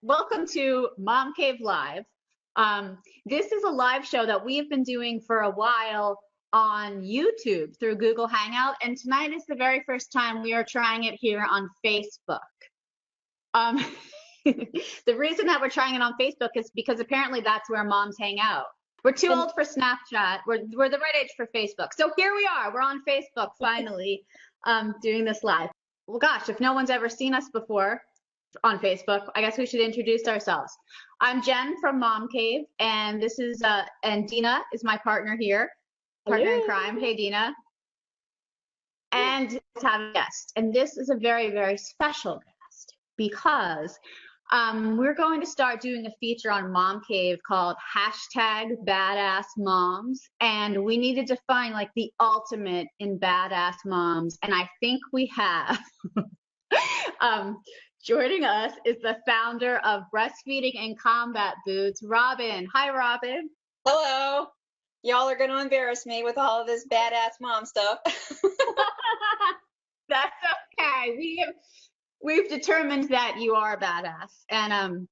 welcome to MomCave Live. This is a live show that we've been doing for a while on YouTube through Google Hangout, and tonight is the very first time we are trying it here on Facebook. The reason that we're trying it on Facebook is because apparently that's where moms hang out. We're too old for Snapchat. We're the right age for Facebook. So here we are. We're on Facebook finally, doing this live. Well, gosh, if no one's ever seen us before on Facebook, I guess we should introduce ourselves. I'm Jen from MomCave, and this is and Dina is my partner here, partner in crime. Hey, Dina. And we have a guest, and this is a very, very special guest because we're going to start doing a feature on MomCave called #BadassMoms, and we needed to find like the ultimate in badass moms, and I think we have. Joining us is the founder of Breastfeeding and Combat Boots, Robyn. Hi, Robyn. Hello. Y'all are going to embarrass me with all of this badass mom stuff. That's okay. We've determined that you are a badass, and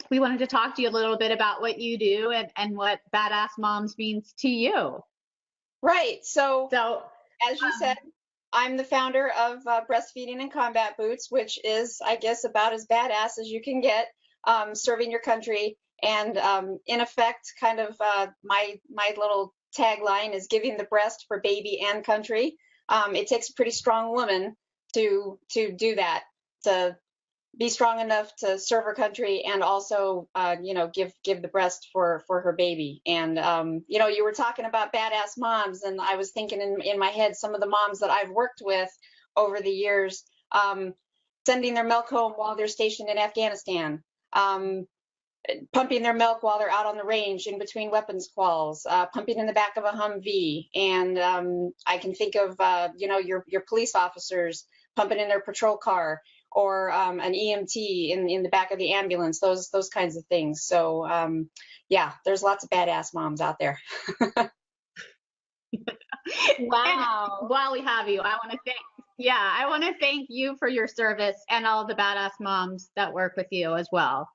we wanted to talk to you a little bit about what you do and what badass moms means to you. Right. So as you said, I'm the founder of Breastfeeding and Combat Boots, which is, I guess, about as badass as you can get, serving your country. And in effect, kind of my little tagline is giving the breast for baby and country. It takes a pretty strong woman to do that, to be strong enough to serve her country and also, give the breast for her baby. And, you were talking about badass moms, and I was thinking in my head, some of the moms that I've worked with over the years, sending their milk home while they're stationed in Afghanistan, pumping their milk while they're out on the range in between weapons quals, pumping in the back of a Humvee. And I can think of, your police officers pumping in their patrol car, or an EMT in the back of the ambulance, those kinds of things. So yeah, there's lots of badass moms out there. Wow. And while we have you, I want to thank you for your service and all the badass moms that work with you as well.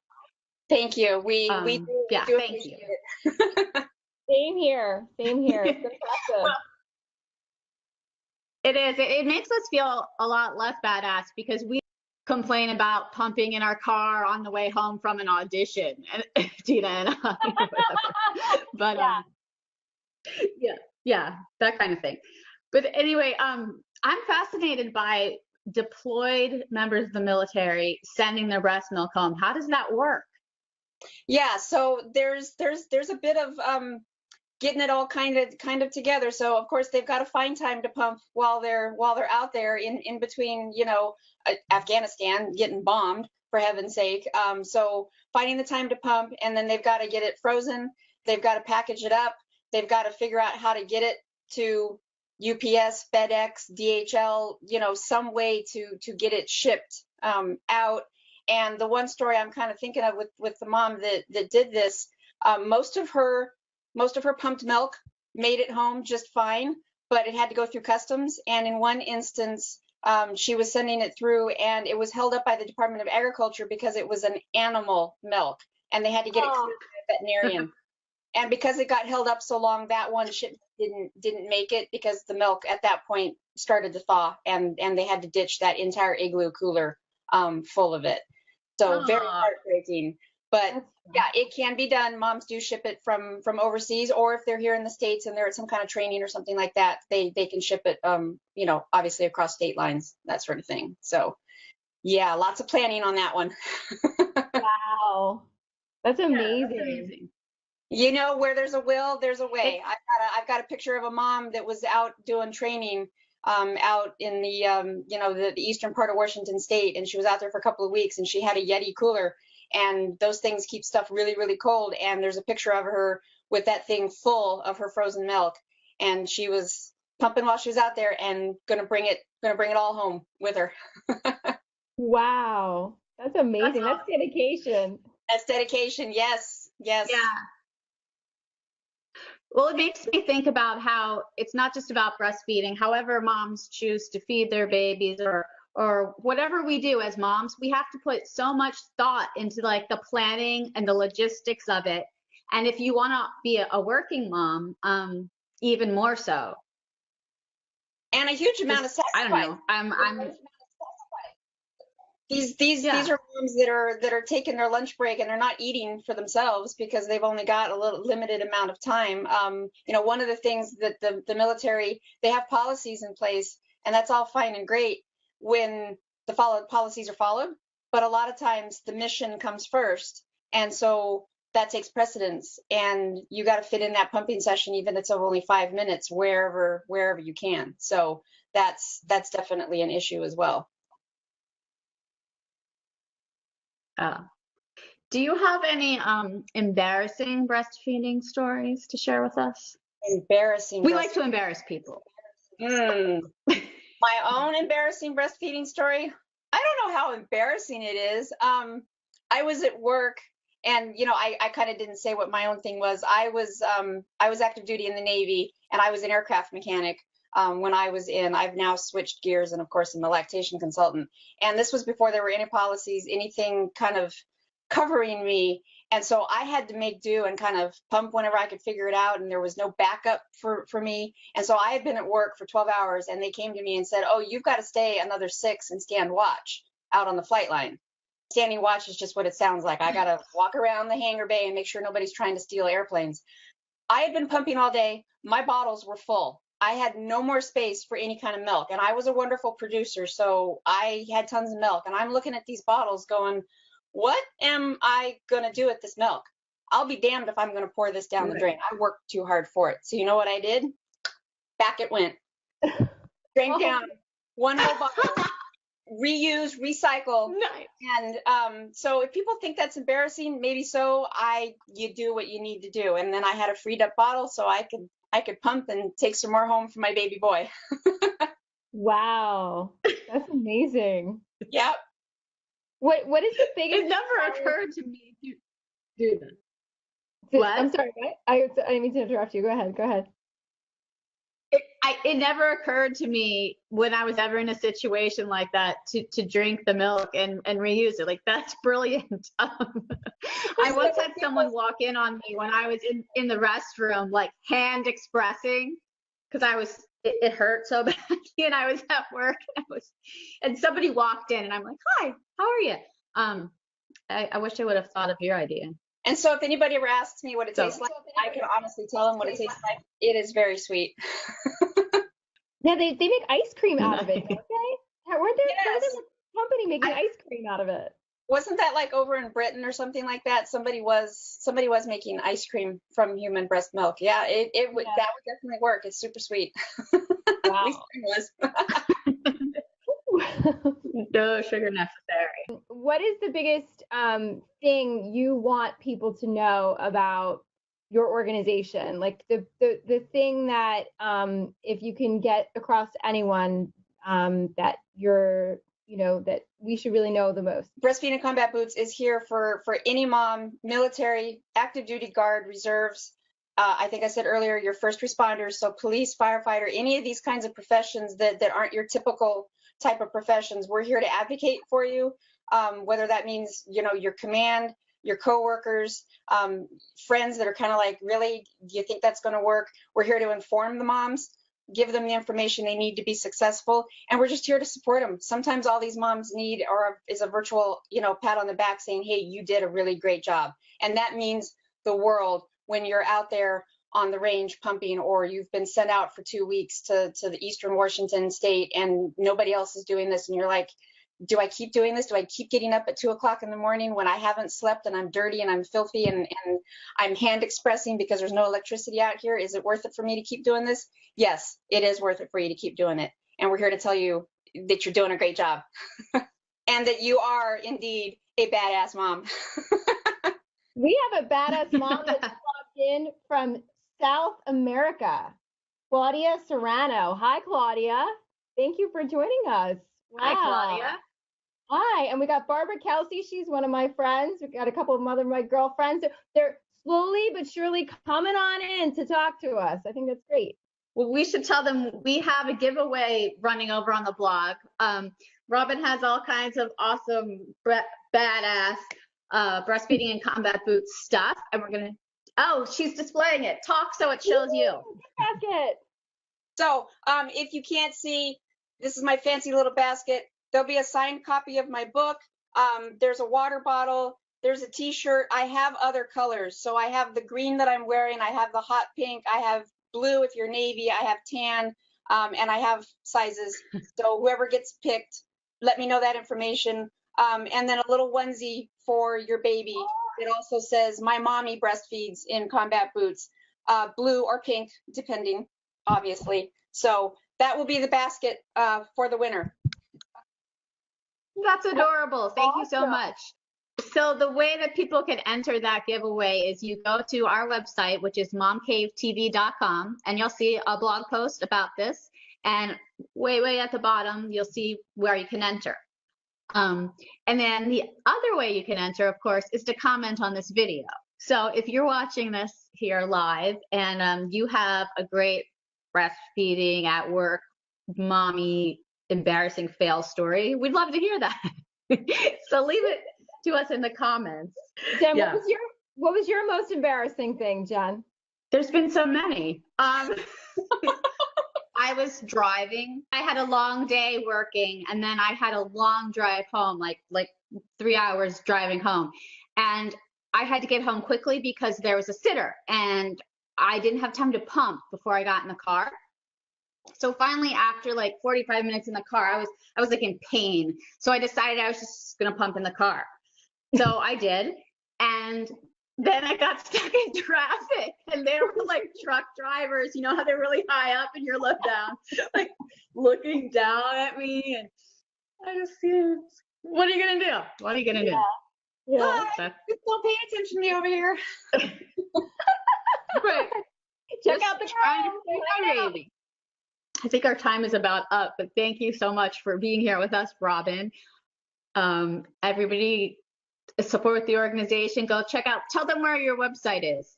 Thank you. We do thank you. It. Same here. It's impressive. Well, it is. It makes us feel a lot less badass because we complain about pumping in our car on the way home from an audition, and Dina and I, but yeah, that kind of thing. But anyway, I'm fascinated by deployed members of the military sending their breast milk home. How does that work? Yeah, so there's a bit of getting it all kind of together. So of course they've got to find time to pump while they're out there in between, Afghanistan getting bombed, for heaven's sake. So finding the time to pump, and then they've got to get it frozen. They've got to package it up. They've got to figure out how to get it to UPS, FedEx, DHL, some way to get it shipped out. And the one story I'm kind of thinking of with the mom that did this, most of her pumped milk made it home just fine, but it had to go through customs. And in one instance, she was sending it through, and it was held up by the Department of Agriculture because it was an animal milk, and they had to get it cleared by a veterinarian. And because it got held up so long, that one shipment didn't make it because the milk at that point started to thaw, and they had to ditch that entire igloo cooler full of it. So very heartbreaking. But yeah, it can be done. Moms do ship it from overseas, or if they're here in the States and they're at some kind of training or something like that, they can ship it, obviously across state lines, that sort of thing. So yeah, lots of planning on that one. Wow, that's amazing. Where there's a will, there's a way. I've got a picture of a mom that was out doing training out in the the eastern part of Washington State, and she was out there for a couple of weeks, and she had a Yeti cooler. And those things keep stuff really, really cold. And there's a picture of her with that thing full of her frozen milk. And she was pumping while she was out there and gonna bring it all home with her. Wow, that's amazing. That's dedication. That's dedication. Yes. Yeah. Well, it makes me think about how it's not just about breastfeeding. However moms choose to feed their babies, or or whatever we do as moms, we have to put so much thought into like the planning and the logistics of it. And if you want to be a working mom, even more so. And a huge amount of sacrifice. I don't know. I'm These are moms that are taking their lunch break and they're not eating for themselves because they've only got a little limited amount of time. You know, one of the things that the military, they have policies in place, and that's all fine and great when the policies are followed, but a lot of times the mission comes first, and so that takes precedence, and you got to fit in that pumping session even if it's only 5 minutes wherever you can. So that's definitely an issue as well. Do you have any embarrassing breastfeeding stories to share with us? Embarrassing. We like to embarrass people. My own embarrassing breastfeeding story. I don't know how embarrassing it is. I was at work, and you know, I kind of didn't say what my own thing was. I was active duty in the Navy, and I was an aircraft mechanic. When I was in, I've now switched gears, and of course I'm a lactation consultant. And this was before there were any policies, anything kind of covering me. And so I had to make do and kind of pump whenever I could figure it out. And there was no backup for me. And so I had been at work for 12 hours, and they came to me and said, oh, you've got to stay another 6 and stand watch out on the flight line. Standing watch is just what it sounds like. I got to walk around the hangar bay and make sure nobody's trying to steal airplanes. I had been pumping all day. My bottles were full. I had no more space for any kind of milk. And I was a wonderful producer, so I had tons of milk. And I'm looking at these bottles going, what am I going to do with this milk? I'll be damned if I'm going to pour this down the drain. I worked too hard for it. So you know what I did? Back it went. Drank down one whole bottle. Reuse, recycle. Nice. And so if people think that's embarrassing, maybe so. You do what you need to do. And then I had a freed up bottle, so I could pump and take some more home for my baby boy. Wow, that's amazing. Yep. What is the biggest? It never occurred to me to do this. What? I'm sorry, what? I didn't mean to interrupt you. Go ahead. It never occurred to me when I was ever in a situation like that to drink the milk and reuse it. Like, that's brilliant. I once had someone walk in on me when I was in the restroom, like hand expressing, because it hurt so badly, and I was at work, and somebody walked in, and I'm like, hi, how are you? I wish I would have thought of your idea. And so if anybody ever asks me what it tastes like, I can honestly tell them what it tastes like. It is very sweet. Yeah, they make ice cream out of it, don't they? Weren't there Yes. a company making ice cream out of it? Wasn't that like over in Britain or something like that? Somebody was making ice cream from human breast milk. Yeah, that would definitely work. It's super sweet. Wow. At least it was. No sugar necessary. What is the biggest thing you want people to know about your organization? Like the thing that if you can get across to anyone that that we should really know the most. Breastfeeding in Combat Boots is here for any mom, military, active duty guard, reserves. I think I said earlier, your first responders, so police, firefighter, any of these kinds of professions that aren't your typical type of professions. We're here to advocate for you, whether that means, your command, your coworkers, friends that are kind of like, really, do you think that's going to work? We're here to inform the moms, give them the information they need to be successful, and we're just here to support them. Sometimes all these moms need is a virtual, pat on the back saying, hey, you did a really great job. And that means the world when you're out there on the range pumping, or you've been sent out for 2 weeks to the Eastern Washington state and nobody else is doing this, and you're like, do I keep doing this? Do I keep getting up at 2 o'clock in the morning when I haven't slept and I'm dirty and I'm filthy and I'm hand expressing because there's no electricity out here? Is it worth it for me to keep doing this? Yes, it is worth it for you to keep doing it. And we're here to tell you that you're doing a great job and that you are indeed a badass mom. We have a badass mom that's logged in from South America, Claudia Serrano. Hi, Claudia. Thank you for joining us. Wow. Hi, Claudia. Hi, and we got Barbara Kelsey. She's one of my friends. We got a couple of my girlfriends. They're slowly but surely coming on in to talk to us. I think that's great. Well, we should tell them we have a giveaway running over on the blog. Robyn has all kinds of awesome, badass breastfeeding and combat boots stuff. And we're going to, oh, she's displaying it. Talk so it shows you. Basket. So if you can't see, this is my fancy little basket. There'll be a signed copy of my book. There's a water bottle. There's a t-shirt. I have other colors. So I have the green that I'm wearing. I have the hot pink. I have blue if you're navy. I have tan. And I have sizes. So whoever gets picked, let me know that information. And then a little onesie for your baby. It also says, my mommy breastfeeds in combat boots, blue or pink, depending, obviously. So that will be the basket for the winner. That's adorable. Thank you so much. So the way that people can enter that giveaway is you go to our website, which is MomCaveTV.com, and you'll see a blog post about this. And way at the bottom, you'll see where you can enter. And then the other way you can enter, of course, is to comment on this video. So if you're watching this here live and you have a great breastfeeding at work, mommy embarrassing fail story, we'd love to hear that. So leave it to us in the comments. Jen, what was your most embarrassing thing, Jen? There's been so many. I was driving. I had a long day working, and then I had a long drive home, like 3 hours driving home. And I had to get home quickly because there was a sitter, and I didn't have time to pump before I got in the car. So finally, after like 45 minutes in the car, I was like in pain. So I decided I was just gonna pump in the car. So I did, and then I got stuck in traffic, and they were like truck drivers, you know how they're really high up and you're looked down, like looking down at me, and I just what are you gonna do? What are you gonna do? Yeah. Don't pay attention to me over here. Right. Check out the crowd. I think our time is about up, but thank you so much for being here with us, Robyn. Everybody support the organization. Go check out, tell them where your website is.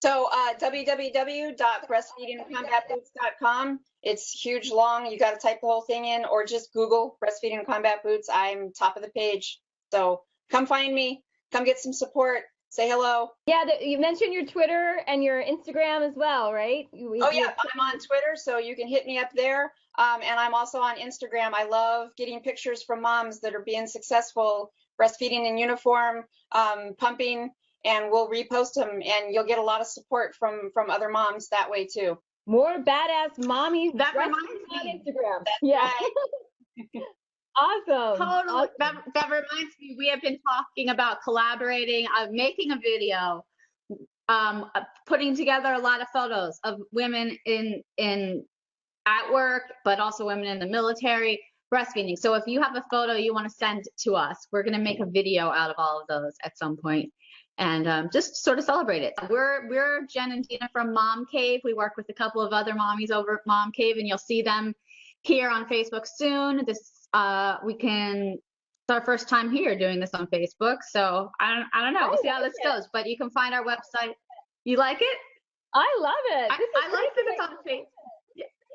So www.breastfeedingcombatboots.com. It's huge, long. You got to type the whole thing in, or just Google breastfeeding combat boots. I'm top of the page. So come find me. Come get some support. Say hello. Yeah, you mentioned your Twitter and your Instagram as well, right? Yeah, I'm on Twitter, so you can hit me up there. And I'm also on Instagram. I love getting pictures from moms that are being successful breastfeeding in uniform, pumping, and we'll repost them, and you'll get a lot of support from other moms that way too. More badass mommies. That reminds me. On Instagram. That's yeah. Right. Awesome. Totally. Awesome. That reminds me, we have been talking about collaborating, making a video, putting together a lot of photos of women in at work, but also women in the military breastfeeding. So if you have a photo you want to send to us, we're going to make a video out of all of those at some point, and just sort of celebrate it. We're Jen and Tina from MomCave. We work with a couple of other mommies over at MomCave, and you'll see them here on Facebook soon. It's our first time here doing this on Facebook, so I don't know. We'll see how this goes, but you can find our website. You like it? I love it. I like that it's on Facebook.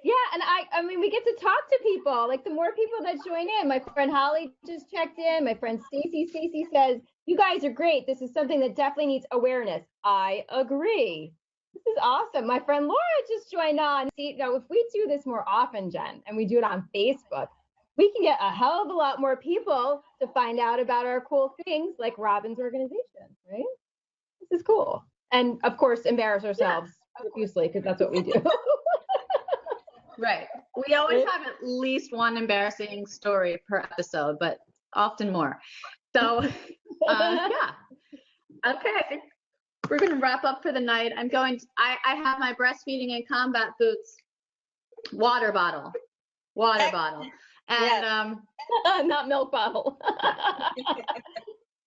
Yeah, and I mean, we get to talk to people. Like, the more people that join in. My friend Holly just checked in. My friend Stacy says, you guys are great. This is something that definitely needs awareness. I agree. This is awesome. My friend Laura just joined on. See, now if we do this more often, Jen, and we do it on Facebook, we can get a hell of a lot more people to find out about our cool things like Robyn's organization, right? This is cool. And of course, embarrass ourselves profusely, because that's what we do. Right. We always have at least one embarrassing story per episode, but often more. So, yeah. Okay, I think we're going to wrap up for the night. I have my breastfeeding and combat boots water bottle. And not milk bottle.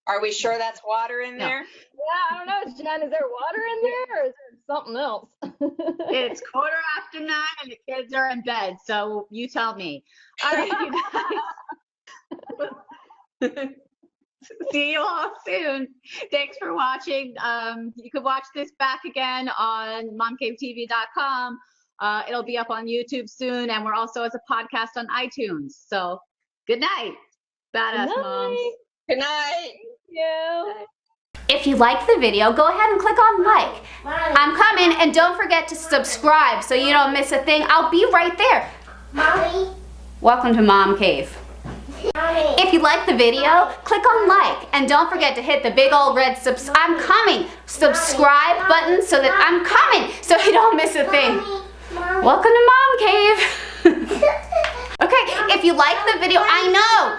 Are we sure that's water in there? Yeah, I don't know, Jen. Is there water in there, or is there something else? It's 9:15 and the kids are in bed, so you tell me. All right, you guys. See you all soon. Thanks for watching. You can watch this back again on MomCaveTV.com. It'll be up on YouTube soon, and we're also as a podcast on iTunes. So Good night, badass moms. Good night. Thank you. If you like the video, go ahead and click on like. I'm coming, and don't forget to subscribe so you don't miss a thing. I'll be right there. Mommy. Welcome to Mom Cave. Mommy. If you like the video, click on like, and don't forget to hit the big old red I'm coming subscribe button so that I'm coming so you don't miss a thing. Mommy. Welcome to Mom Cave. Okay, if you like the video, I know,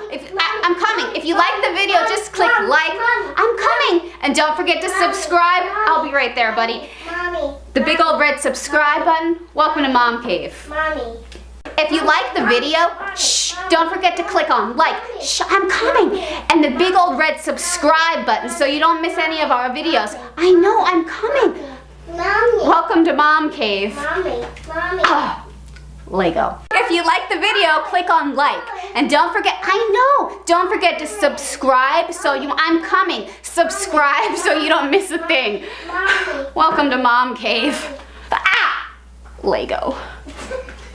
I'm coming. If you like the video, just click like, I'm coming. And don't forget to subscribe. I'll be right there, buddy. Mommy. The big old red subscribe button. Welcome to Mom Cave. Mommy. If you like the video, shh, don't forget to click on like, shh, I'm coming. And the big old red subscribe button so you don't miss any of our videos. I know, I'm coming. Mommy. Welcome to Mom Cave. Mommy. Mommy. Ah, Lego. If you like the video, click on like. And don't forget, I know, don't forget to subscribe so I'm coming. Subscribe so you don't miss a thing. Mommy. Welcome to Mom Cave. Ah, Lego.